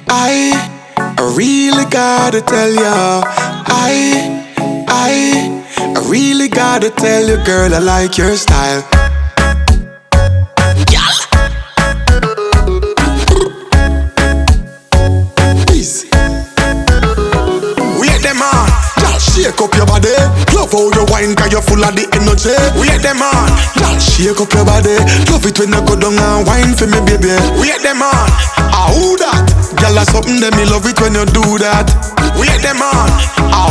I really gotta tell ya, I really gotta tell you, girl, I like your style. Easy. Wait them on, y'all shake up your body. Love how you wine, cause you're full of the energy. Wait them on, y'all shake up your body. Love it when you go down and wine for me, baby. Wait them on, who that? Girl, that's something that me love it when you do that. Wait them on,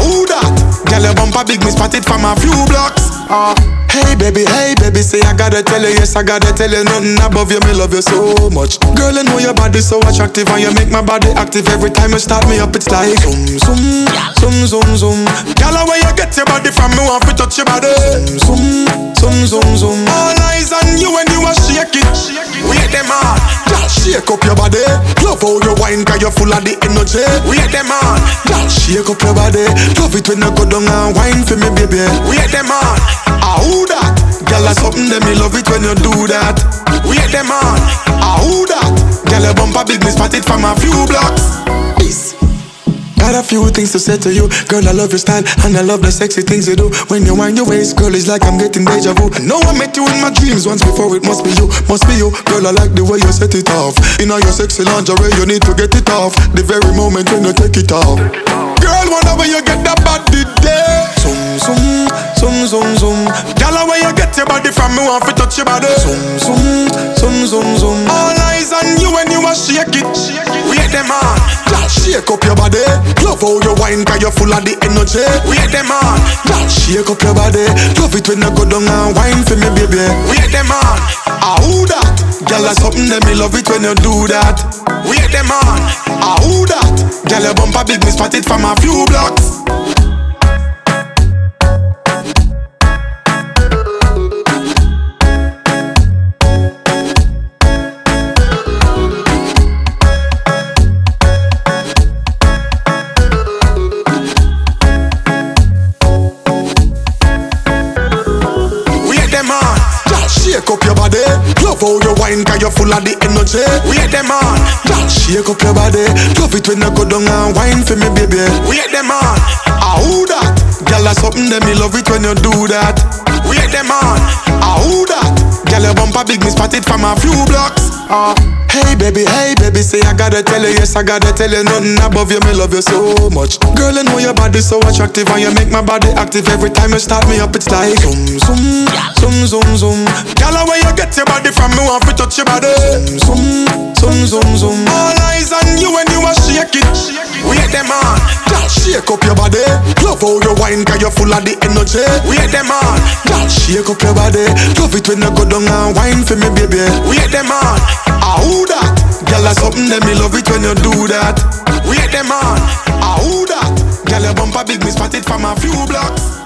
who that? Girl, your bumper big, me spot it from a few blocks. Hey baby, say I gotta tell you, yes I gotta tell you, nothing above you, me love you so much. Girl, I know your body so attractive and you make my body active. Every time you start me up, it's like zoom, zoom, zoom, zoom, zoom. Girl, where you get your body from, me want to touch your body. Zoom, zoom, zoom, zoom. All eyes on you when you are shake it. Wait them on, girl, shake up your body. Love how you wine, cause you're full of the energy. Wait them on, girl, shake up your body. Love it when you go down and wine for me, baby. Wait them on, who that? Girl, that's something that me love it when you do that. Wait them on, who that? Girl, your bumper big, me spot it from a few blocks. Peace. Got a few things to say to you. Girl, I love your style and I love the sexy things you do. When you wind your waist, girl, it's like I'm getting deja vu. I know I met you in my dreams once before, it must be you, must be you. Girl, I like the way you set it off. In all your sexy lingerie, you need to get it off. The very moment when you take it off. Girl, wonder where you get that body there. Zoom, zoom, zoom, zoom, zoom. Girl, where you get your body from, me want to touch your body. Zoom, zoom, zoom, zoom, zoom. All eyes on you when you are shake it. Wait them on, girl, shake up your body. Love how you wine, cause you're full of the energy. Wait them on, girl, shake up your body. Love it when you go down and wine for me, baby. Wait them on, who that? Girl, that's something that me love it when you do that. Wait them on, who that? Girl, your bumper big, me spot it from a few blocks. Shake up your body. Love how you wine, cause you're full of the energy. Wait them on, girl, shake up your body. Love it when you go down and wine for me, baby. Wait them on, who that? Girl, that's something that me love it when you do that. Wait them on, who that? Girl, your bumper big, me spot it from a few blocks. Hey baby, say I gotta tell you, yes I gotta tell you, nothing above you, me love you so much. Girl, I know your body so attractive and you make my body active. Every time you start me up, it's like zoom, zoom, zoom, zoom, zoom. Girl, where you get your body from, me want to touch your body. Zoom, zoom, zoom, zoom. All eyes on you when you are shake it. Wait them on, girl, shake up your body. Love how you wine, cause you're full of the energy. Wait them on, girl, shake up your body. Love it when you go down and wine for me, baby. Wait them on, who that? Girl, that's something that me love it when you do that. Wait them on, who that? Girl, your bumper big, me spot it from a few blocks.